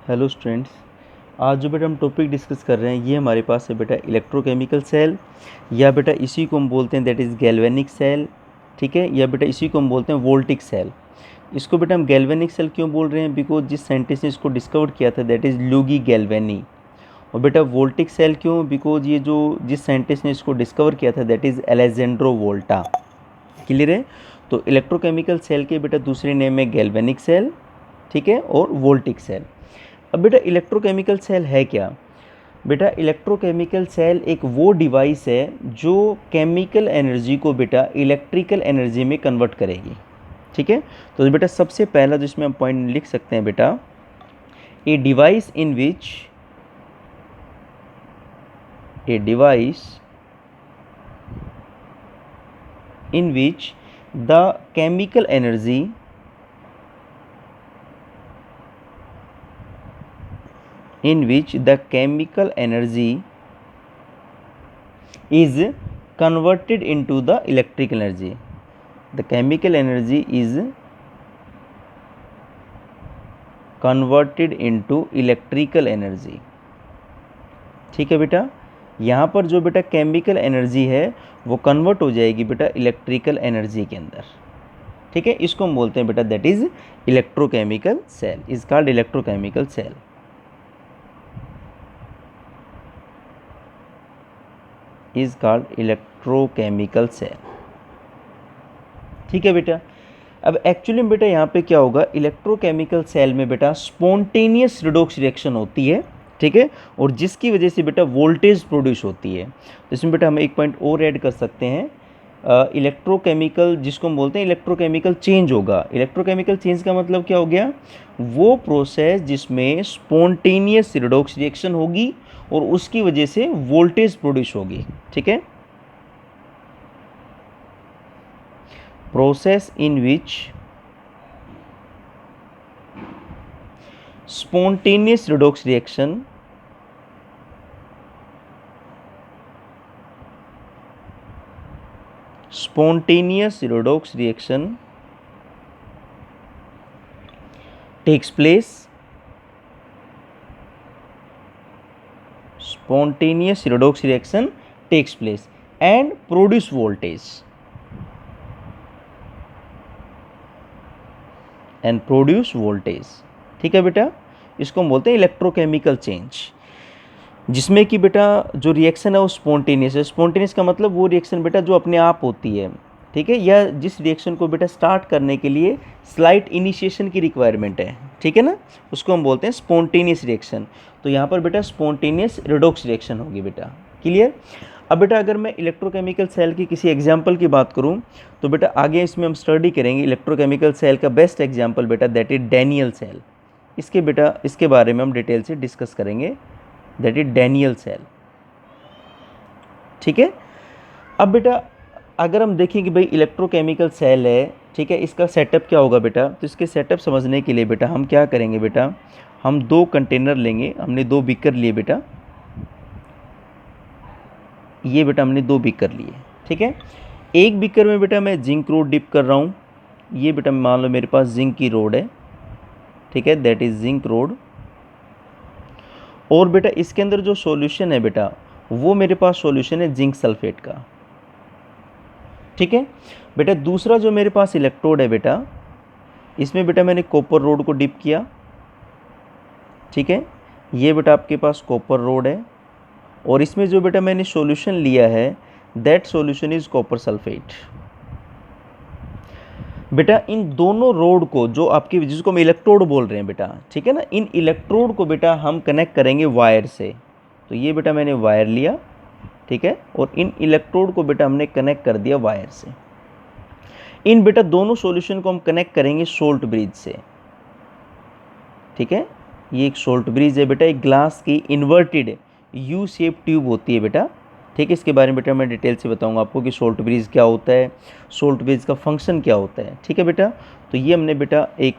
Hello students. आज जो बेटा हम टॉपिक डिस्कस कर रहे हैं ये हमारे पास है बेटा इलेक्ट्रोकेमिकल सेल, या बेटा इसी को हम बोलते हैं दैट इज़ गैल्वेनिक सेल। ठीक है, या बेटा इसी को हम बोलते हैं वोल्टिक सेल। इसको बेटा हम गैल्वेनिक सेल क्यों बोल रहे हैं? बिकॉज जिस साइंटिस्ट ने इसको डिस्कवर किया था दैट इज़ लुगी गैल्वेनी। और बेटा वोल्टिक सेल क्यों? बिकॉज ये जो जिस साइंटिस्ट ने इसको डिस्कवर किया था दैट इज़ अलेजेंड्रो वोल्टा। क्लियर है? तो इलेक्ट्रोकेमिकल सेल के बेटा दूसरे नेम है गैल्वेनिक सेल, ठीक है, और वोल्टिक सेल। अब बेटा इलेक्ट्रोकेमिकल सेल है क्या? बेटा इलेक्ट्रोकेमिकल सेल एक वो डिवाइस है जो केमिकल एनर्जी को बेटा इलेक्ट्रिकल एनर्जी में कन्वर्ट करेगी। ठीक है, तो बेटा सबसे पहला जिसमें हम पॉइंट लिख सकते हैं बेटा, a device in which the chemical energy is converted into the electrical energy. The chemical energy is converted into electrical energy. ठीक है बेटा, यहाँ पर जो बेटा केमिकल एनर्जी है वो कन्वर्ट हो जाएगी बेटा इलेक्ट्रिकल एनर्जी के अंदर। ठीक है, इसको हम बोलते हैं बेटा that is electrochemical cell, is called electrochemical cell. Is called electrochemical cell. ठीक है बेटा, अब एक्चुअली में बेटा यहाँ पे क्या होगा, इलेक्ट्रोकेमिकल सेल में बेटा स्पॉन्टेनियस रिडॉक्स रिएक्शन होती है। ठीक है, और जिसकी वजह से बेटा वोल्टेज प्रोड्यूस होती है। तो इसमें बेटा हम एक पॉइंट और ऐड कर सकते हैं, इलेक्ट्रोकेमिकल जिसको हम बोलते हैं इलेक्ट्रोकेमिकल चेंज होगा। इलेक्ट्रोकेमिकल चेंज का मतलब क्या हो गया? वो प्रोसेस जिसमें स्पॉन्टेनियस रिडॉक्स रिएक्शन होगी और उसकी वजह से वोल्टेज प्रोड्यूस होगी। ठीक है, process in which spontaneous redox reaction takes place, spontaneous redox reaction takes place and produce voltage and produce voltage. ठीक है बेटा, इसको हम बोलते हैं इलेक्ट्रोकेमिकल चेंज, जिसमें कि बेटा जो रिएक्शन है वो स्पॉन्टेनियस है। स्पॉन्टेनियस का मतलब वो रिएक्शन बेटा जो अपने आप होती है। ठीक है, या जिस रिएक्शन को बेटा स्टार्ट करने के लिए स्लाइट इनिशिएशन की रिक्वायरमेंट है। ठीक है ना, उसको हम बोलते हैं स्पॉन्टेनियस रिएक्शन। तो यहाँ पर बेटा स्पॉन्टेनियस रिडॉक्स रिएक्शन होगी बेटा। क्लियर? अब बेटा अगर मैं इलेक्ट्रोकेमिकल सेल की किसी एग्जाम्पल की बात करूं तो बेटा आगे इसमें हम स्टडी करेंगे इलेक्ट्रोकेमिकल सेल का बेस्ट एग्जाम्पल बेटा दैट इज डैनियल सेल। इसके बारे में हम डिटेल से डिस्कस करेंगे, दैट इज डैनियल सेल। ठीक है, अब बेटा अगर हम देखें कि भाई इलेक्ट्रोकेमिकल सेल है, ठीक है, इसका सेटअप क्या होगा बेटा, तो इसके सेटअप समझने के लिए बेटा हम क्या करेंगे बेटा, हम दो कंटेनर लेंगे। हमने दो बीकर लिए बेटा, ये बेटा हमने दो बीकर लिए। ठीक है, एक बीकर में बेटा मैं जिंक रोड डिप कर रहा हूँ। ये बेटा मान लो मेरे पास जिंक की रोड है। ठीक है, दैट इज जिंक रोड। और बेटा इसके अंदर जो सॉल्यूशन है बेटा वो मेरे पास सॉल्यूशन है जिंक सल्फेट का। ठीक है बेटा, दूसरा जो मेरे पास इलेक्ट्रोड है बेटा, इसमें बेटा मैंने कॉपर रोड को डिप किया। ठीक है, ये बेटा आपके पास कॉपर रोड है और इसमें जो बेटा मैंने सॉल्यूशन लिया है that solution is copper sulphate. बेटा इन दोनों रोड को जो आपकी जिसको हम इलेक्ट्रोड बोल रहे हैं बेटा, ठीक है ना, इन इलेक्ट्रोड को बेटा हम कनेक्ट करेंगे वायर से। तो ये बेटा मैंने वायर लिया, ठीक है, और इन इलेक्ट्रोड को बेटा हमने कनेक्ट कर दिया वायर से। इन बेटा दोनों सॉल्यूशन को हम कनेक्ट करेंगे सोल्ट ब्रिज से। ठीक है, ये एक सोल्ट ब्रिज है बेटा, एक ग्लास की इन्वर्टेड यू शेप ट्यूब होती है बेटा। ठीक है, इसके बारे में बेटा मैं डिटेल से बताऊंगा आपको कि सोल्ट ब्रिज क्या होता है, सोल्ट ब्रिज का फंक्शन क्या होता है। ठीक है बेटा, तो ये हमने बेटा एक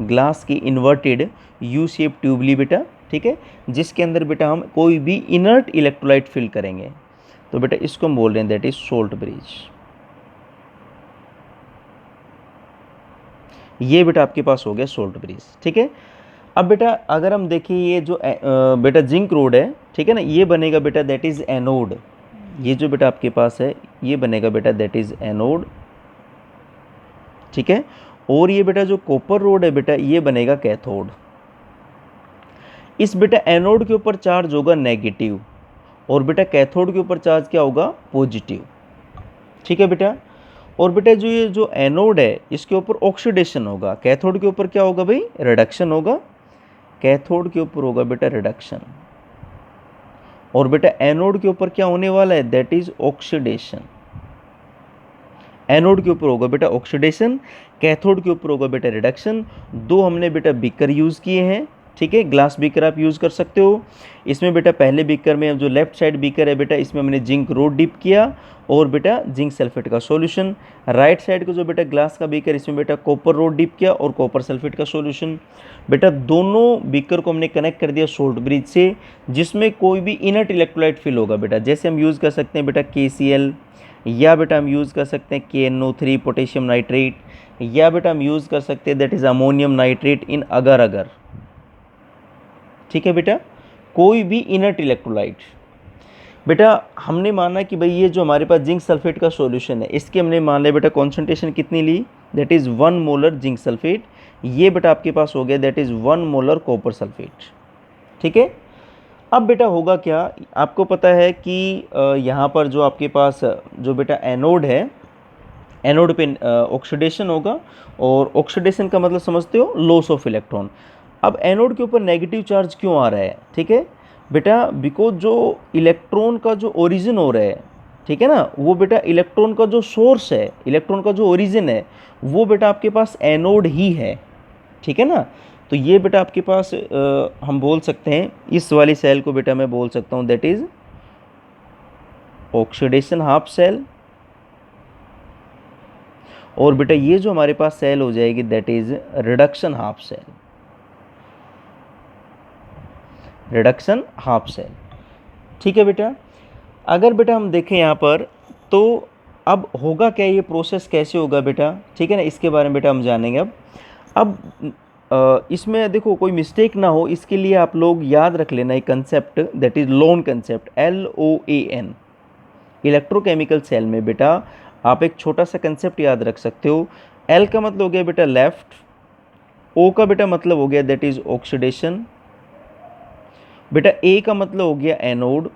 ग्लास की इन्वर्टेड यू शेप ट्यूब ली बेटा। ठीक है, जिसके अंदर बेटा हम कोई भी इनर्ट इलेक्ट्रोलाइट फिल करेंगे। तो बेटा इसको हम बोल रहे हैं दैट इज सोल्ट ब्रिज। ये बेटा आपके पास हो गया सोल्ट ब्रिज। ठीक है, अब बेटा अगर हम देखें ये जो बेटा जिंक रोड है, ठीक है ना, ये बनेगा बेटा दैट इज़ एनोड। ये जो बेटा आपके पास है ये बनेगा बेटा दैट इज़ एनोड, ठीक है। और ये बेटा जो कॉपर रोड है बेटा ये बनेगा कैथोड। इस बेटा एनोड के ऊपर चार्ज होगा नेगेटिव और बेटा कैथोड के ऊपर चार्ज क्या होगा, पॉजिटिव, ठीक है बेटा। और बेटा जो ये जो एनोड है इसके ऊपर ऑक्सीडेशन होगा, कैथोड के ऊपर क्या होगा भाई, रिडक्शन होगा। कैथोड के ऊपर होगा बेटा रिडक्शन और बेटा एनोड के ऊपर क्या होने वाला है, दैट इज ऑक्सीडेशन। एनोड के ऊपर होगा बेटा ऑक्सीडेशन, कैथोड के ऊपर होगा बेटा रिडक्शन। दो हमने बेटा बीकर यूज़ किए हैं, ठीक है, ग्लास बीकर आप यूज़ कर सकते हो। इसमें बेटा पहले बीकर में जो लेफ्ट साइड बीकर है बेटा इसमें हमने जिंक रोड डिप किया और बेटा जिंक सल्फेट का सॉल्यूशन। राइट साइड का जो बेटा ग्लास का बीकर इसमें बेटा कॉपर रोड डिप किया और कॉपर सल्फेट का सॉल्यूशन। बेटा दोनों बीकर को हमने कनेक्ट कर दिया सोल्ट ब्रिज से, जिसमें कोई भी इनर्ट इलेक्ट्रोलाइट फिल होगा बेटा। जैसे हम यूज़ कर सकते हैं बेटा KCl, या बेटा हम यूज़ कर सकते हैं KNO3 पोटेशियम नाइट्रेट, या बेटा हम यूज़ कर सकते हैं दैट इज़ अमोनियम नाइट्रेट इन अगर अगर, ठीक है बेटा, कोई भी इनर्ट इलेक्ट्रोलाइट। बेटा हमने माना कि भाई ये जो हमारे पास जिंक सल्फेट का सॉल्यूशन है इसके हमने मान लिया बेटा कॉन्सेंट्रेशन कितनी ली, that is 1 molar zinc sulphate. ये बेटा आपके पास हो गया that is 1 molar copper sulphate, ठीक है। अब बेटा होगा क्या, आपको पता है कि यहाँ पर जो आपके पास जो बेटा एनोड है, एनोड पे ऑक्सीडेशन होगा और ऑक्सीडेशन का मतलब समझते हो लॉस ऑफ इलेक्ट्रॉन। अब एनोड के ऊपर नेगेटिव चार्ज क्यों आ रहा है, ठीक है बेटा, बिकॉज जो इलेक्ट्रॉन का जो ओरिजिन हो रहा है, ठीक है ना, वो बेटा इलेक्ट्रॉन का जो सोर्स है, इलेक्ट्रॉन का जो ओरिजिन है वो बेटा आपके पास एनोड ही है, ठीक है ना। तो ये बेटा आपके पास हम बोल सकते हैं इस वाली सेल को बेटा मैं बोल सकता हूँ that is oxidation half cell. और बेटा ये जो हमारे पास सेल हो जाएगी that is reduction half cell, reduction half cell, ठीक है बेटा। अगर बेटा हम देखें यहाँ पर तो अब होगा क्या, ये प्रोसेस कैसे होगा बेटा, ठीक है ना, इसके बारे में बेटा हम जानेंगे। अब इसमें देखो कोई मिस्टेक ना हो इसके लिए आप लोग याद रख लेना एक concept that is loan concept, LOAN। Electrochemical cell में बेटा आप एक छोटा सा कंसेप्ट याद रख सकते हो। L का मतलब हो गया बेटा लेफ्ट, O का बेटा मतलब हो गया दैट इज़ ऑक्सीडेशन, बेटा A का मतलब हो गया एनोड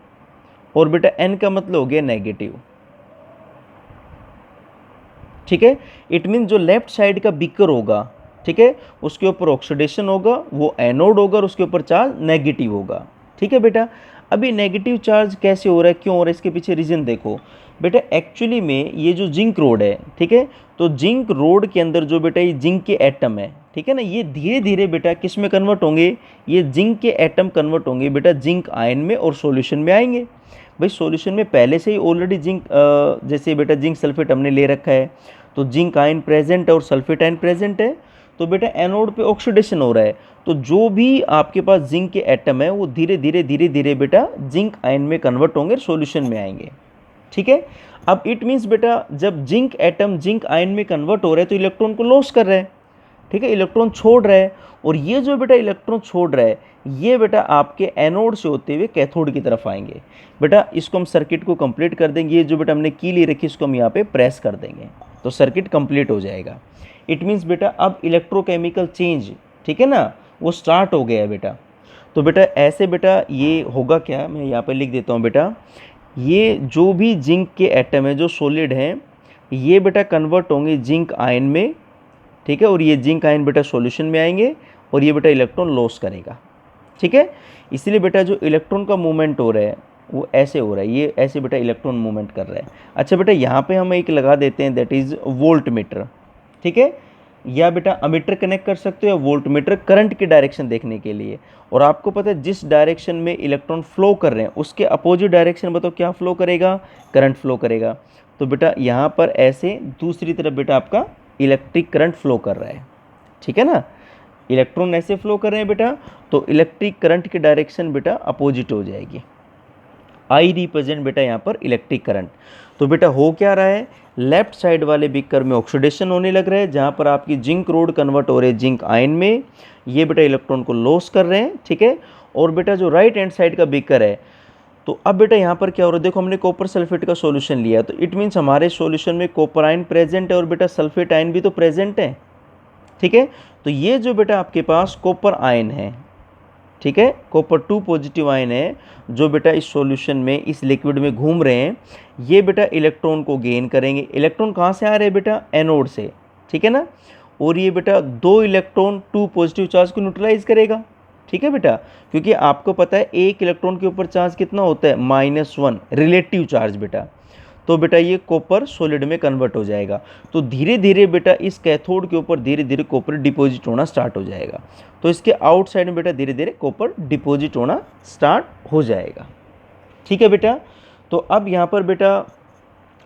और बेटा N का मतलब हो गया नेगेटिव, ठीक है। इट मीन जो लेफ्ट साइड का बीकर होगा, ठीक है, उसके ऊपर ऑक्सीडेशन होगा, वो एनोड होगा और उसके ऊपर चार्ज नेगेटिव होगा, ठीक है बेटा। अभी नेगेटिव चार्ज कैसे हो रहा है, क्यों हो रहा है, इसके पीछे रीज़न देखो बेटा। एक्चुअली में ये जो जिंक रोड है, ठीक है, तो जिंक रोड के अंदर जो बेटा ये जिंक के एटम है, ठीक है ना, ये धीरे धीरे बेटा किस में कन्वर्ट होंगे, ये जिंक के एटम कन्वर्ट होंगे बेटा जिंक आयन में और सॉल्यूशन में आएंगे। भाई सॉल्यूशन में पहले से ही ऑलरेडी जिंक जैसे बेटा जिंक सल्फेट हमने ले रखा है तो जिंक आयन प्रेजेंट है और सल्फेट आयन प्रेजेंट है, तो बेटा एनोड पे ऑक्सीडेशन हो रहा है, तो जो भी आपके पास जिंक के एटम है वो धीरे धीरे बेटा जिंक आयन में कन्वर्ट होंगे, सॉल्यूशन में आएंगे, ठीक है। अब इट मीन्स बेटा जब जिंक एटम जिंक आयन में कन्वर्ट हो रहा है तो इलेक्ट्रॉन को लॉस कर रहा है, ठीक है, इलेक्ट्रॉन छोड़ रहा है। और ये जो बेटा इलेक्ट्रॉन छोड़ रहा है ये बेटा आपके एनोड से होते हुए कैथोड की तरफ आएंगे। बेटा इसको हम सर्किट को कंप्लीट कर देंगे, ये जो बेटा हमने की ले रखी इसको हम यहाँ पे प्रेस कर देंगे तो सर्किट कंप्लीट हो जाएगा। इट मीन्स बेटा अब इलेक्ट्रोकेमिकल चेंज, ठीक है ना, वो स्टार्ट हो गया है बेटा। तो बेटा ऐसे बेटा ये होगा क्या, मैं यहाँ पे लिख देता हूँ बेटा, ये जो भी जिंक के एटम है जो सॉलिड हैं ये बेटा कन्वर्ट होंगे जिंक आयन में, ठीक है, और ये जिंक आयन बेटा सॉल्यूशन में आएंगे और ये बेटा इलेक्ट्रॉन लॉस करेगा, ठीक है। इसलिए बेटा जो इलेक्ट्रॉन का मूवमेंट हो रहा है वो ऐसे हो रहा है, ये ऐसे बेटा इलेक्ट्रॉन मूवमेंट कर रहा है। अच्छा बेटा यहाँ पे हम एक लगा देते हैं दैट इज़ वोल्ट मीटर, ठीक है, या बेटा अमीटर कनेक्ट कर सकते हो या वोल्ट मीटर करंट की डायरेक्शन देखने के लिए। और आपको पता है जिस डायरेक्शन में इलेक्ट्रॉन फ्लो कर रहे हैं उसके अपोजिट डायरेक्शन बताओ क्या फ्लो करेगा, करंट फ्लो करेगा। तो बेटा यहाँ पर ऐसे दूसरी तरफ बेटा आपका इलेक्ट्रिक करंट फ्लो कर रहा है, ठीक है ना, इलेक्ट्रॉन ऐसे फ्लो कर रहे हैं बेटा तो इलेक्ट्रिक करंट की डायरेक्शन बेटा अपोजिट हो जाएगी, आई रिप्रेजेंट बेटा यहाँ पर इलेक्ट्रिक करंट। तो बेटा हो क्या रहा है, लेफ्ट साइड वाले बीकर में ऑक्सीडेशन होने लग रहा है, जहाँ पर आपकी जिंक रोड कन्वर्ट हो रहे हैं जिंक आयन में, ये बेटा इलेक्ट्रॉन को लॉस कर रहे हैं, ठीक है। और बेटा जो राइट हैंड साइड का बीकर है, तो अब बेटा यहाँ पर क्या हो रहा है, देखो हमने कॉपर सल्फेट का सॉल्यूशन लिया, तो इट मीन्स हमारे सॉल्यूशन में कॉपर आयन प्रेजेंट है और बेटा सल्फेट आयन भी तो प्रेजेंट है, ठीक है। तो ये जो बेटा आपके पास कॉपर आयन है, ठीक है, कॉपर 2 पॉजिटिव आयन है, जो बेटा इस सॉल्यूशन में इस लिक्विड में घूम रहे हैं, ये बेटा इलेक्ट्रॉन को गेन करेंगे। इलेक्ट्रॉन कहाँ से आ रहे हैं बेटा, एनोड से, ठीक है ना। और ये बेटा 2 इलेक्ट्रॉन 2 पॉजिटिव चार्ज को न्यूट्रलाइज करेगा, ठीक है बेटा, क्योंकि आपको पता है एक इलेक्ट्रॉन के ऊपर चार्ज कितना होता है, -1 रिलेटिव चार्ज बेटा। तो बेटा ये कॉपर सॉलिड में कन्वर्ट हो जाएगा। तो धीरे धीरे बेटा इस कैथोड के ऊपर धीरे धीरे कॉपर डिपॉजिट होना स्टार्ट हो जाएगा। तो इसके आउटसाइड में बेटा धीरे धीरे कॉपर डिपॉजिट होना स्टार्ट हो जाएगा, ठीक है बेटा। तो अब यहाँ पर बेटा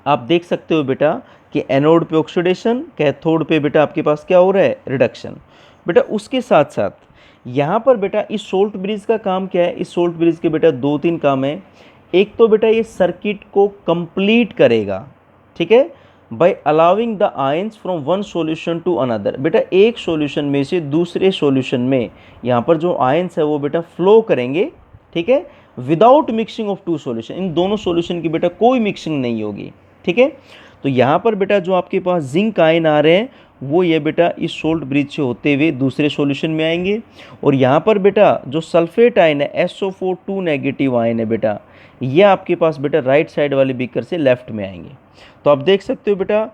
आप देख सकते हो बेटा कि एनोड पे ऑक्सीडेशन, कैथोड पे बेटा आपके पास क्या हो रहा है, रिडक्शन। बेटा उसके साथ साथ यहाँ पर बेटा इस सोल्ट ब्रिज का काम क्या है, इस सोल्ट ब्रिज के बेटा 2-3 काम है। एक तो बेटा ये सर्किट को कंप्लीट करेगा, ठीक है, by allowing the ions from one solution to another. बेटा एक सॉल्यूशन में से दूसरे सॉल्यूशन में यहाँ पर जो आयंस है वो बेटा फ्लो करेंगे, ठीक है, without mixing of two solution. इन दोनों सॉल्यूशन की बेटा कोई मिक्सिंग नहीं होगी, ठीक है। तो यहाँ पर बेटा जो आपके पास जिंक आयन आ रहे हैं वो ये बेटा इस सोल्ट ब्रिज से होते हुए दूसरे सॉल्यूशन में आएंगे। और यहाँ पर बेटा जो सल्फेट आयन है, SO4 2 नेगेटिव आयन है बेटा, ये आपके पास बेटा राइट साइड वाले बीकर से लेफ्ट में आएंगे। तो आप देख सकते हो बेटा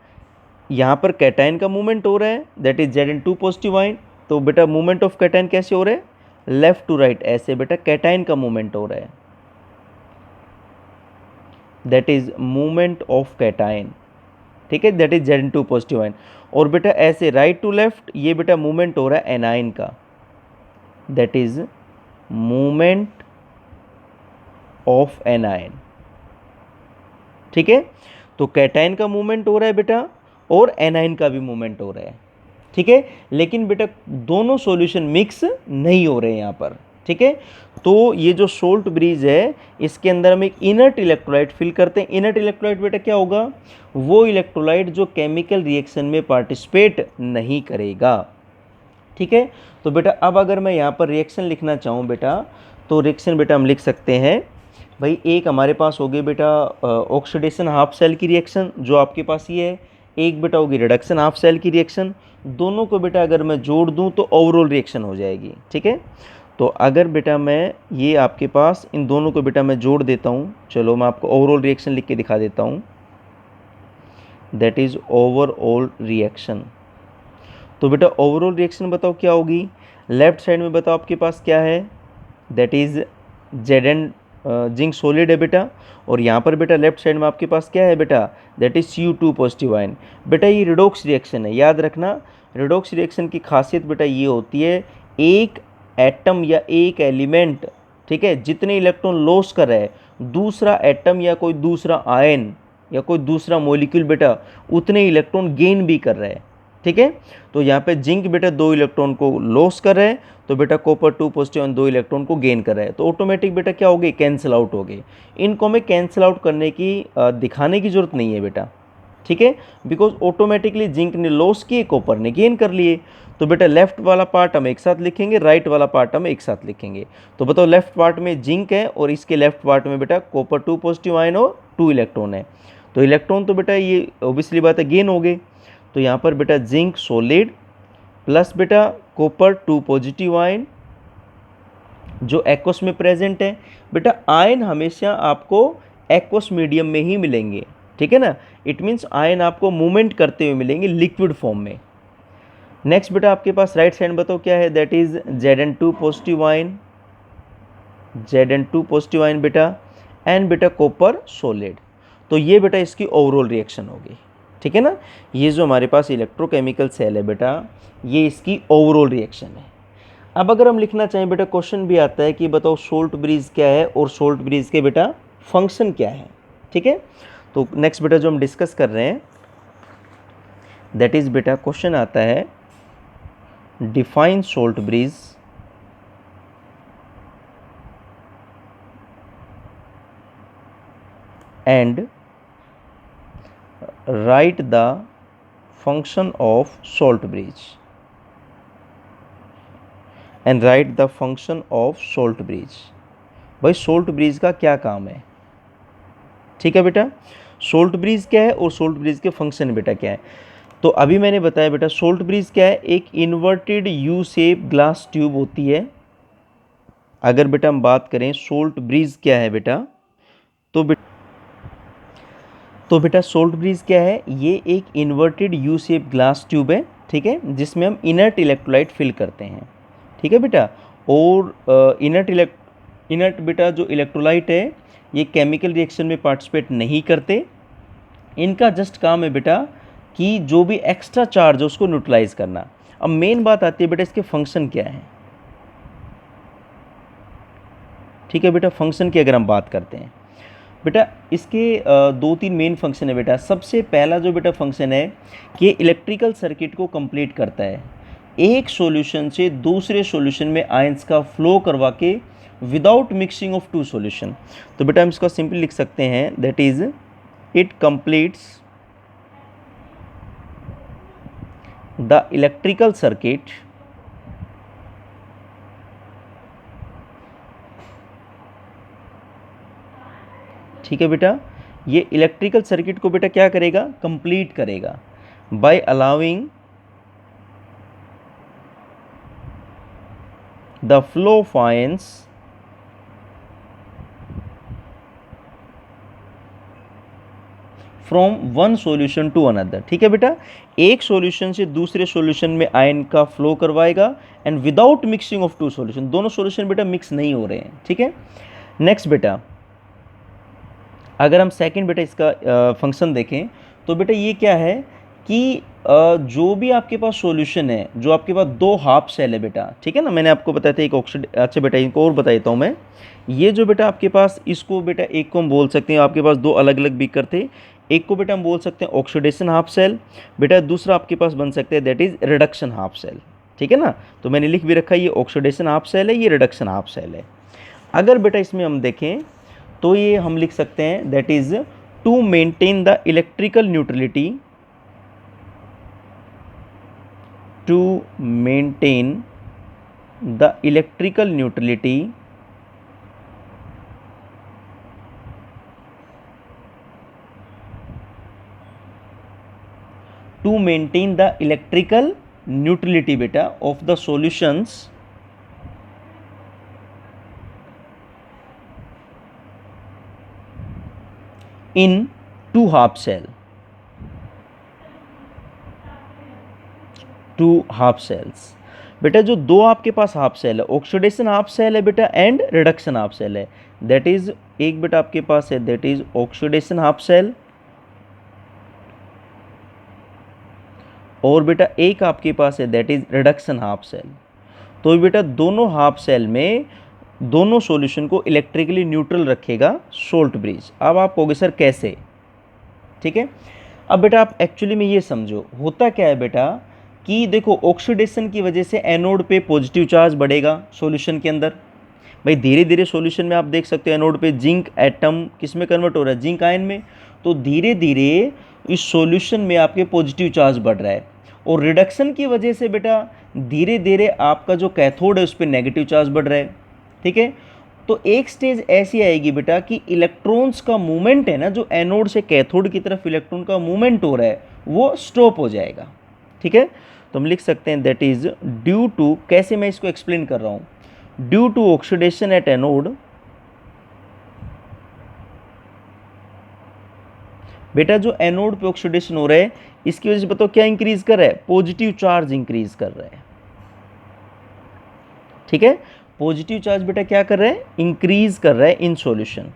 यहाँ पर कैटायन का मूवमेंट हो रहा है, that is Zn2 positive ion. तो बेटा मूवमेंट ऑफ कैटायन कैसे हो रहा है, लेफ्ट टू राइट, ऐसे बेटा कैटायन का मूवमेंट हो रहा है, that is movement of cation, ठीक है, that is Zn2 positive ion. और बेटा ऐसे राइट टू लेफ्ट ये बेटा मूवमेंट हो रहा है एनायन का, that is movement of anion, ठीक है। तो कैटायन का मूवमेंट हो रहा है बेटा और एनायन का भी मूवमेंट हो रहा है, ठीक है। लेकिन बेटा दोनों सॉल्यूशन मिक्स नहीं हो रहे हैं यहाँ पर, ठीक है। तो ये जो सोल्ट ब्रिज है इसके अंदर हम एक इनर्ट इलेक्ट्रोलाइट फिल करते हैं। इनर्ट इलेक्ट्रोलाइट बेटा क्या होगा, वो इलेक्ट्रोलाइट जो केमिकल रिएक्शन में पार्टिसिपेट नहीं करेगा, ठीक है। तो बेटा अब अगर मैं यहाँ पर रिएक्शन लिखना चाहूँ बेटा, तो रिएक्शन बेटा हम लिख सकते हैं भाई, एक हमारे पास हो गई बेटा ऑक्सीडेशन हाफ सेल की रिएक्शन जो आपके पास ये है, एक बेटा होगी रिडक्शन हाफ सेल की रिएक्शन। दोनों को बेटा अगर मैं जोड़ दूं तो ओवरऑल रिएक्शन हो जाएगी, ठीक है। तो अगर बेटा मैं ये आपके पास इन दोनों को बेटा मैं जोड़ देता हूँ, चलो मैं आपको ओवरऑल रिएक्शन लिख के दिखा देता हूँ, दैट इज ओवरऑल रिएक्शन। तो बेटा ओवरऑल रिएक्शन बताओ क्या होगी, लेफ्ट साइड में बताओ आपके पास क्या है, that is Zn zinc solid है बेटा। और यहाँ पर बेटा लेफ्ट साइड में आपके पास क्या है बेटा, that is Cu2 positive ion. बेटा ये रिडॉक्स रिएक्शन है, याद रखना रिडॉक्स रिएक्शन की खासियत बेटा ये होती है, एक एटम या एक एलिमेंट, ठीक है, जितने इलेक्ट्रॉन लॉस कर रहा है, दूसरा एटम या कोई दूसरा आयन या कोई दूसरा मॉलिक्यूल बेटा उतने इलेक्ट्रॉन गेन भी कर रहा है, ठीक है। तो यहाँ पे जिंक बेटा 2 इलेक्ट्रॉन को लॉस कर रहा है, तो बेटा कॉपर 2 पॉजिटिव और 2 इलेक्ट्रॉन को गेन कर रहा है, तो ऑटोमेटिक बेटा क्या हो गई, कैंसिल आउट हो गए। इनको हमें कैंसिल आउट करने की दिखाने की जरूरत नहीं है बेटा, ठीक है, बिकॉज ऑटोमेटिकली जिंक ने लॉस किए, कॉपर ने गेन कर लिए। तो बेटा लेफ्ट वाला पार्ट हम एक साथ लिखेंगे, राइट वाला पार्ट हम एक साथ लिखेंगे। तो बताओ लेफ्ट पार्ट में जिंक है और इसके लेफ्ट पार्ट में बेटा कॉपर 2 पॉजिटिव आयन और 2 इलेक्ट्रॉन है। तो इलेक्ट्रॉन तो बेटा ये ऑब्वियसली बात है गेन हो गए। तो यहाँ पर बेटा जिंक सॉलिड प्लस बेटा कॉपर 2 पॉजिटिव आयन जो एक्वस में प्रेजेंट है। बेटा आयन हमेशा आपको एक्वस मीडियम में ही मिलेंगे, ठीक है ना, इट मीन्स आयन आपको मूवमेंट करते हुए मिलेंगे लिक्विड फॉर्म में। नेक्स्ट बेटा आपके पास राइट साइड बताओ क्या है, that is Zn2 positive ion, Zn2 positive ion बेटा एंड बेटा कॉपर सॉलिड। तो ये बेटा इसकी ओवरऑल रिएक्शन होगी, ठीक है ना। ये जो हमारे पास इलेक्ट्रोकेमिकल सेल है बेटा, ये इसकी ओवरऑल रिएक्शन है। अब अगर हम लिखना चाहें बेटा, क्वेश्चन भी आता है कि बताओ सोल्ट ब्रिज क्या है और सोल्ट ब्रिज के बेटा फंक्शन क्या है, ठीक है। तो नेक्स्ट बेटा जो हम डिस्कस कर रहे हैं, दैट इज बेटा क्वेश्चन आता है define salt bridge, and write the function of salt bridge and write the function of salt bridge। भाई सोल्ट ब्रिज का क्या काम है, ठीक है बेटा, सोल्ट ब्रिज क्या है और सोल्ट ब्रिज के फंक्शन बेटा क्या है। तो अभी मैंने बताया बेटा सोल्ट ब्रिज क्या है, एक inverted U shape glass tube होती है। अगर बेटा हम बात करें सोल्ट ब्रिज क्या है बेटा, तो बेटा सोल्ट ब्रिज क्या है, ये एक inverted U shape glass tube है, ठीक है, जिसमें हम इनर्ट इलेक्ट्रोलाइट फिल करते हैं, ठीक है बेटा। और इनर्ट बेटा जो इलेक्ट्रोलाइट है ये केमिकल रिएक्शन में पार्टिसिपेट नहीं करते, इनका जस्ट काम है बेटा कि जो भी एक्स्ट्रा चार्ज है उसको न्यूट्रलाइज करना। अब मेन बात आती है बेटा इसके फंक्शन क्या है, ठीक है बेटा, फंक्शन की अगर हम बात करते हैं बेटा इसके दो तीन मेन फंक्शन है बेटा। सबसे पहला जो बेटा फंक्शन है कि इलेक्ट्रिकल सर्किट को कंप्लीट करता है, एक सॉल्यूशन से दूसरे सॉल्यूशन में आयंस का फ्लो करवा के without mixing of two solution. तो बेटा हम इसको सिंपली लिख सकते हैं that is it completes the electrical circuit ठीक है बेटा, ये इलेक्ट्रिकल सर्किट को बेटा क्या करेगा, कंप्लीट करेगा by allowing the flow of ions from one solution to another. ठीक है बेटा, एक सॉल्यूशन से दूसरे सॉल्यूशन में आयन का फ्लो करवाएगा and without mixing of two solution, दोनों सॉल्यूशन बेटा मिक्स नहीं हो रहे हैं, ठीक है। नेक्स्ट बेटा अगर हम सेकंड बेटा इसका फंक्शन देखें तो बेटा ये क्या है कि जो भी आपके पास सॉल्यूशन है, जो आपके पास दो हाफ सेल है बेटा, ठीक है ना, मैंने आपको बताया था एक ऑक्सीड, अच्छा बेटा इनको और बता देता हूँ मैं, ये जो बेटा आपके पास इसको बेटा एक को हम बोल सकते हैं, आपके पास दो अलग अलग बीकर थे, एक को बेटा हम बोल सकते हैं ऑक्सीडेशन हाफ सेल बेटा, दूसरा आपके पास बन सकता है that is reduction half cell, ठीक है ना। तो मैंने लिख भी रखा है ये ऑक्सीडेशन हाफ सेल है, ये रिडक्शन हाफ सेल है। अगर बेटा इसमें हम देखें तो ये हम लिख सकते हैं that is to maintain the electrical neutrality, to maintain the electrical neutrality to maintain the electrical neutrality beta of the solutions in two half cell, two half cells। बेटा जो दो आपके पास हाफ सेल है, ऑक्सीडेशन हाफ सेल है बेटा and reduction half cell है, that is एक बेटा आपके पास है that is oxidation half cell और बेटा एक आपके पास है that is reduction half cell. तो बेटा दोनों हाफ सेल में दोनों सॉल्यूशन को इलेक्ट्रिकली न्यूट्रल रखेगा सोल्ट ब्रिज। अब आप कहोगे सर कैसे, ठीक है। अब बेटा आप एक्चुअली में ये समझो होता क्या है बेटा कि देखो ऑक्सीडेशन की वजह से एनोड पे पॉजिटिव चार्ज बढ़ेगा सॉल्यूशन के अंदर, भाई धीरे धीरे सॉल्यूशन में आप देख सकते हो एनोड पे जिंक एटम किस में कन्वर्ट हो रहा है, जिंक आयन में, तो धीरे धीरे इस सॉल्यूशन में आपके पॉजिटिव चार्ज बढ़ रहा है। और रिडक्शन की वजह से बेटा धीरे धीरे आपका जो कैथोड है उस पर नेगेटिव चार्ज बढ़ रहा है, ठीक है। तो एक स्टेज ऐसी आएगी बेटा कि इलेक्ट्रॉन्स का मूवमेंट है ना, जो एनोड से कैथोड की तरफ इलेक्ट्रॉन का मूवमेंट हो रहा है वो स्टॉप हो जाएगा, ठीक है। तो हम लिख सकते हैं दैट इज ड्यू टू, कैसे मैं इसको एक्सप्लेन कर रहा हूँ, due to oxidation at anode, बेटा जो एनोड पे ऑक्सीडेशन हो रहा है इसकी वजह से बताओ क्या इंक्रीज कर रहा है, पॉजिटिव चार्ज इंक्रीज कर रहा है, ठीक है। पॉजिटिव चार्ज बेटा क्या कर रहा है, इंक्रीज कर रहा है इन सॉल्यूशन,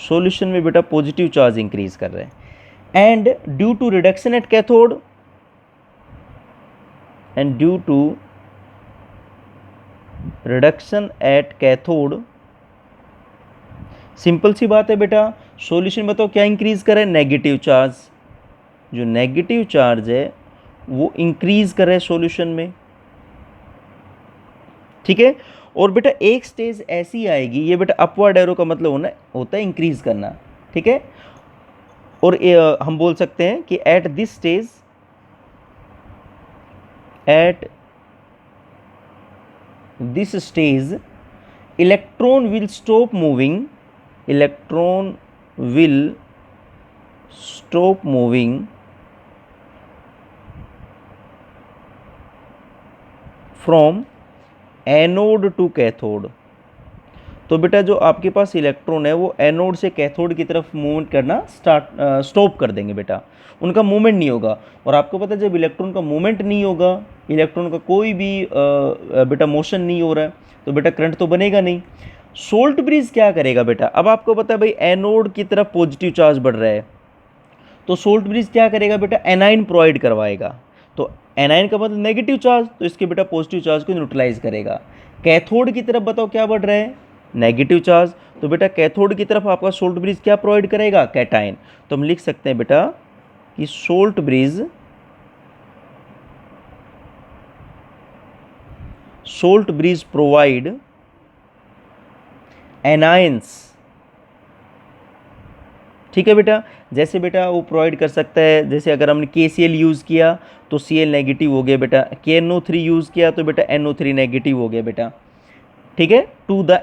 सॉल्यूशन में बेटा पॉजिटिव चार्ज इंक्रीज कर रहा है। And due to reduction at cathode, and due to reduction at cathode, simple सी बात है बेटा, सॉल्यूशन बताओ क्या इंक्रीज कर रहा है, नेगेटिव चार्ज, जो नेगेटिव चार्ज है वो इंक्रीज कर रहा है सॉल्यूशन में, ठीक है। और बेटा एक स्टेज ऐसी आएगी, ये बेटा अपवर्ड एरो का मतलब होता है इंक्रीज करना, ठीक है। और हम बोल सकते हैं कि at this stage, at this stage electron will stop moving, electron will stop moving from anode to cathode. तो बेटा जो आपके पास इलेक्ट्रॉन है वो एनोड से कैथोड की तरफ मूवमेंट करना स्टॉप कर देंगे बेटा, उनका मूवमेंट नहीं होगा। और आपको पता है जब इलेक्ट्रॉन का मूवमेंट नहीं होगा, इलेक्ट्रॉन का कोई भी बेटा मोशन नहीं हो रहा है, तो बेटा करंट तो बनेगा नहीं। सोल्ट ब्रिज क्या करेगा बेटा, अब आपको पता है भाई एनोड की तरफ पॉजिटिव चार्ज बढ़ रहा है, तो सोल्ट ब्रिज क्या करेगा बेटा, एनाइन प्रोवाइड करवाएगा। तो एनाइन का मतलब नेगेटिव चार्ज, तो इसके बेटा पॉजिटिव चार्ज को न्यूट्रलाइज करेगा। कैथोड की तरफ बताओ क्या बढ़ रहा है, नेगेटिव चार्ज, तो बेटा कैथोड की तरफ आपका सोल्ट ब्रिज क्या प्रोवाइड करेगा, कैटाइन। तो हम लिख सकते हैं बेटा कि सोल्ट ब्रिज प्रोवाइड एनाइंस, ठीक है बेटा। जैसे बेटा वो प्रोवाइड कर सकता है, जैसे अगर हमने KCl यूज़ किया तो Cl नेगेटिव हो गया बेटा, KNO3 यूज़ किया तो बेटा NO3 नेगेटिव हो गया बेटा, ठीक है, टू द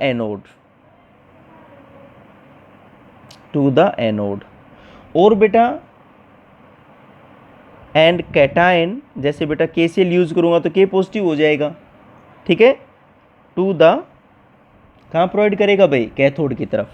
एनोड। और बेटा एंड कैटाइन, जैसे बेटा KCl यूज़ करूँगा तो K पॉजिटिव हो जाएगा, ठीक है, टू द, कहाँ प्रोवाइड करेगा भाई, कैथोड की तरफ,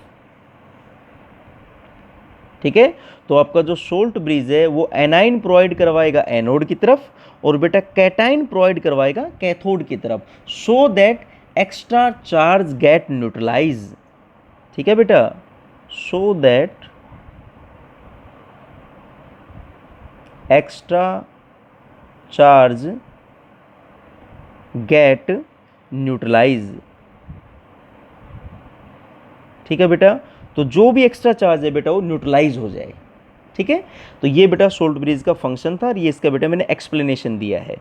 ठीक है। तो आपका जो सोल्ट ब्रिज है वो एनाइन प्रोवाइड करवाएगा एनोड की तरफ, और बेटा कैटाइन प्रोवाइड करवाएगा कैथोड की तरफ, so that extra charge get neutralize, ठीक है बेटा, so that extra charge get neutralize, ठीक है बेटा। तो जो भी एक्स्ट्रा चार्ज है बेटा वो न्यूट्रलाइज हो जाए, ठीक है। तो ये बेटा सोल्ट ब्रिज का फंक्शन था और ये इसका बेटा मैंने एक्सप्लेनेशन दिया है।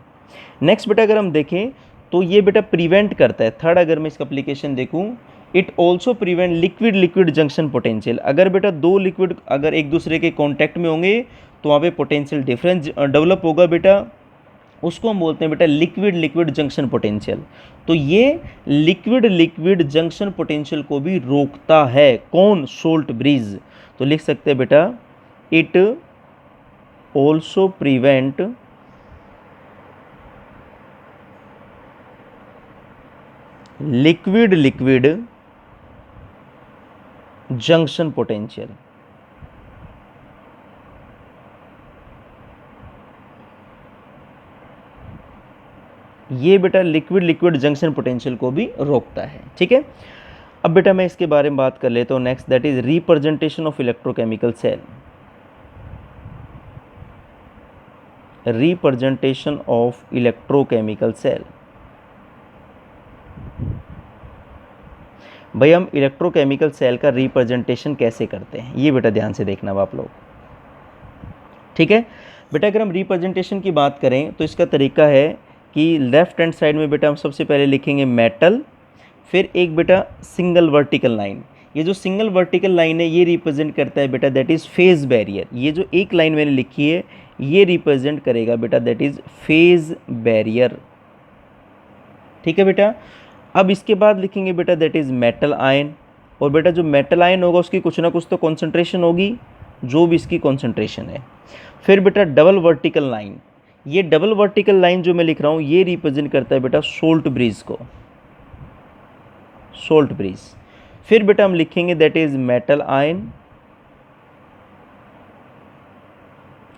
नेक्स्ट बेटा अगर हम देखें तो ये बेटा प्रिवेंट करता है, थर्ड अगर मैं इसका एप्लीकेशन देखूं, it also prevent liquid liquid junction potential. अगर बेटा दो लिक्विड अगर एक दूसरे के कॉन्टैक्ट में होंगे तो वहाँ पे पोटेंशियल डिफरेंस डेवलप होगा बेटा, उसको हम बोलते हैं बेटा लिक्विड लिक्विड जंक्शन पोटेंशियल। तो ये लिक्विड लिक्विड जंक्शन पोटेंशियल को भी रोकता है, कौन, सोल्ट ब्रिज। तो लिख सकते हैं बेटा it also prevent liquid liquid junction potential. ये बेटा लिक्विड लिक्विड जंक्शन पोटेंशियल को भी रोकता है, ठीक है। अब बेटा मैं इसके बारे में बात कर लेता हूँ next, that is representation of electrochemical cell. Representation of electrochemical cell, भाई हम इलेक्ट्रोकेमिकल सेल का रिप्रेजेंटेशन कैसे करते हैं, ये बेटा ध्यान से देखना आप लोग, ठीक है। बेटा अगर हम रिप्रेजेंटेशन की बात करें तो इसका तरीका है कि लेफ्ट हैंड साइड में बेटा हम सबसे पहले लिखेंगे मेटल, फिर एक बेटा सिंगल वर्टिकल लाइन। ये जो सिंगल वर्टिकल लाइन है ये रिप्रेजेंट करता है बेटा दैट इज़ फेज बैरियर। ये जो एक लाइन मैंने लिखी है ये रिप्रेजेंट करेगा बेटा दैट इज़ फेज बैरियर, ठीक है बेटा। अब इसके बाद लिखेंगे बेटा दैट इज़ मेटल आयन, और बेटा जो मेटल आयन होगा उसकी कुछ ना कुछ तो कॉन्सेंट्रेशन होगी, जो भी इसकी कॉन्सेंट्रेशन है। फिर बेटा डबल वर्टिकल लाइन, ये डबल वर्टिकल लाइन जो मैं लिख रहा हूँ ये रिप्रेजेंट करता है बेटा सोल्ट ब्रिज को, सोल्ट ब्रिज। फिर बेटा हम लिखेंगे दैट इज मेटल आयन,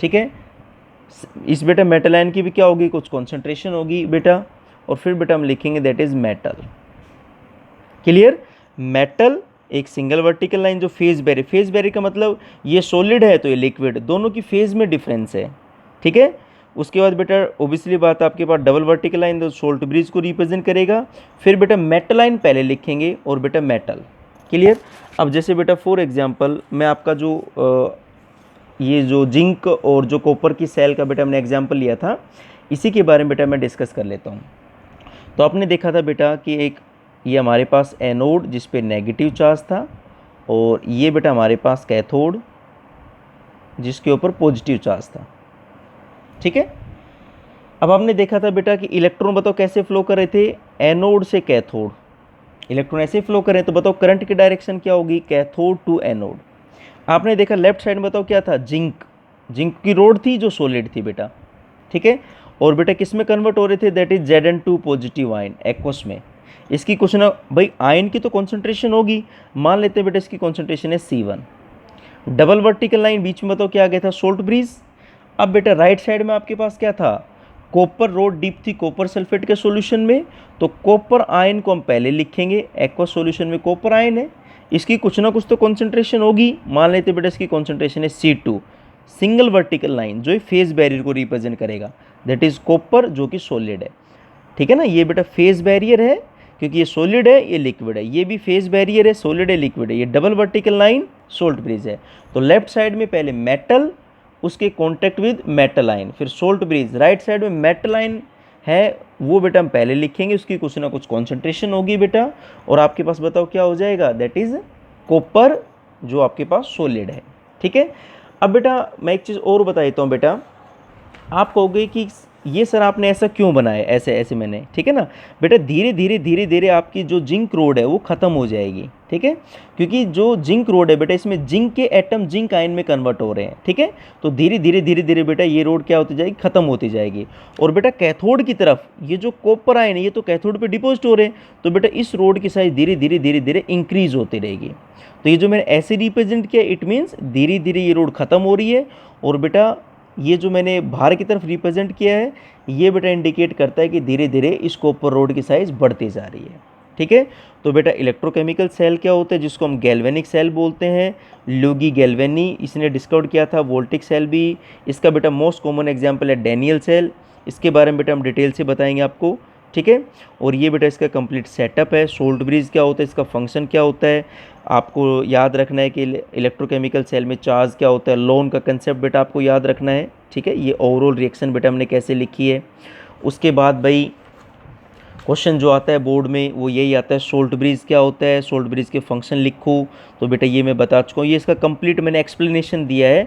ठीक है। इस बेटा मेटल आयन की भी क्या होगी, कुछ कॉन्सेंट्रेशन होगी बेटा, और फिर बेटा हम लिखेंगे that is metal. Clear, metal एक सिंगल वर्टिकल लाइन जो फेज बैरियर का मतलब ये सॉलिड है तो ये लिक्विड, दोनों की फेज में डिफरेंस है, ठीक है। उसके बाद बेटा ओबियसली बात आपके पास डबल वर्टिकल लाइन तो सोल्ट ब्रिज को रिप्रेजेंट करेगा। फिर बेटा मेटल लाइन पहले लिखेंगे और बेटा मेटल। क्लियर। अब जैसे बेटा फॉर एग्जांपल मैं आपका जो ये जो जिंक और जो कॉपर की सेल का बेटा हमने एग्जांपल लिया था, इसी के बारे में बेटा मैं डिस्कस कर लेता हूँ। तो आपने देखा था बेटा कि एक ये हमारे पास एनोड जिस पे नेगेटिव चार्ज था, और ये बेटा हमारे पास कैथोड जिसके ऊपर पॉजिटिव चार्ज था। ठीक है, अब आपने देखा था बेटा कि इलेक्ट्रॉन बताओ कैसे फ्लो कर रहे थे, एनोड से कैथोड। इलेक्ट्रॉन ऐसे फ्लो करें तो बताओ करंट की डायरेक्शन क्या होगी, कैथोड टू एनोड। आपने देखा लेफ्ट साइड में बताओ क्या था, जिंक, जिंक की रोड थी जो सॉलिड थी बेटा। ठीक है, और बेटा किस में कन्वर्ट हो रहे थे, that is Zn2 positive ion, aqueous में। इसकी कुछ ना भाई आयन की तो कॉन्सेंट्रेशन होगी, मान लेते हैं बेटा इसकी कॉन्सेंट्रेशन है C1। डबल वर्टिकल लाइन बीच में बताओ क्या आ गया था, सोल्ट ब्रिज। अब बेटा राइट साइड में आपके पास क्या था, कॉपर रोड डीप थी कॉपर सल्फेट के सॉल्यूशन में, तो कॉपर आयन को हम पहले लिखेंगे, एक्वस सॉल्यूशन में कॉपर आयन है, इसकी कुछ ना कुछ तो कॉन्सेंट्रेशन होगी, मान लेते बेटा इसकी कॉन्सेंट्रेशन है C2। सिंगल वर्टिकल लाइन जो फेज बैरियर को रिप्रेजेंट करेगा, दैट इज कॉपर जो कि सॉलिड है। ठीक है ना, ये बेटा फेज बैरियर है क्योंकि ये सॉलिड है ये लिक्विड है, ये भी फेज बैरियर है, सॉलिड है लिक्विड है, ये double vertical line salt bridge है। तो लेफ्ट साइड में पहले मेटल, उसके कॉन्टेक्ट विद मेटल आयन, फिर सोल्ट ब्रिज, राइट साइड में मेटल आयन है वो बेटा हम पहले लिखेंगे, उसकी कुछ ना कुछ कॉन्सेंट्रेशन होगी बेटा, और आपके पास बताओ क्या हो जाएगा, दैट इज कॉपर जो आपके पास सॉलिड है। ठीक है, अब बेटा मैं एक चीज़ और बता देता हूँ बेटा, आप कहोगे कि ये सर आपने ऐसा क्यों बनाया, ऐसे ऐसे मैंने, ठीक है ना बेटा, धीरे धीरे धीरे धीरे आपकी जो जिंक रोड है वो ख़त्म हो जाएगी। ठीक है, क्योंकि जो जिंक रोड है बेटा इसमें जिंक के एटम जिंक आयन में कन्वर्ट हो रहे हैं। ठीक है, तो धीरे धीरे धीरे धीरे बेटा ये रोड क्या होती जाएगी, ख़त्म होती जाएगी। और बेटा कैथोड की तरफ ये जो कॉपर आयन है ये तो कैथोड पे डिपोजिट हो रहे हैं, तो बेटा इस रोड की साइज धीरे धीरे धीरे धीरे इंक्रीज होती रहेगी। तो ये जो मैंने ऐसे रिप्रेजेंट किया, इट मीन्स धीरे धीरे ये रोड ख़त्म हो रही है, और बेटा ये जो मैंने बाहर की तरफ रिप्रेजेंट किया है ये बेटा इंडिकेट करता है कि धीरे धीरे इस कॉपर रोड की साइज़ बढ़ती जा रही है। ठीक है, तो बेटा इलेक्ट्रोकेमिकल सेल क्या होता है, जिसको हम गैल्वेनिक सेल बोलते हैं, लुगी गैल्वेनी इसने डिस्कवर किया था, वोल्टिक सेल भी, इसका बेटा मोस्ट कॉमन एग्जाम्पल है डैनियल सेल, इसके बारे में बेटा हम डिटेल से बताएंगे आपको। ठीक है, और ये बेटा इसका कंप्लीट सेटअप है, सोल्ट ब्रिज क्या होता है, इसका फंक्शन क्या होता है, आपको याद रखना है कि इलेक्ट्रोकेमिकल सेल में चार्ज क्या होता है, लोन का कंसेप्ट बेटा आपको याद रखना है। ठीक है, ये ओवरऑल रिएक्शन बेटा हमने कैसे लिखी है। उसके बाद भाई क्वेश्चन जो आता है बोर्ड में वो यही आता है, सोल्ट ब्रिज क्या होता है, सोल्ट ब्रिज के फंक्शन लिखो, तो बेटा ये मैं बता चुका हूँ, ये इसका कंप्लीट मैंने एक्सप्लेनेशन दिया है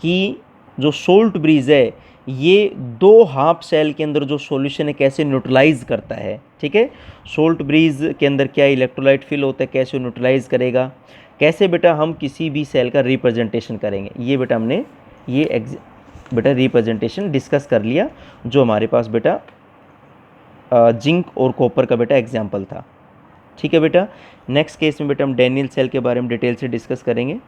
कि जो सोल्ट ब्रिज है ये दो हाफ सेल के अंदर जो सॉल्यूशन है कैसे न्यूट्रलाइज करता है। ठीक है, सोल्ट ब्रिज के अंदर क्या इलेक्ट्रोलाइट फिल होता है, कैसे न्यूट्रलाइज करेगा, कैसे बेटा हम किसी भी सेल का रिप्रेजेंटेशन करेंगे, ये बेटा हमने ये बेटा रिप्रेजेंटेशन डिस्कस कर लिया, जो हमारे पास बेटा जिंक और कॉपर का बेटा एग्जाम्पल था। ठीक है बेटा, नेक्स्ट केस में बेटा हम डैनियल सेल के बारे में डिटेल से डिस्कस करेंगे।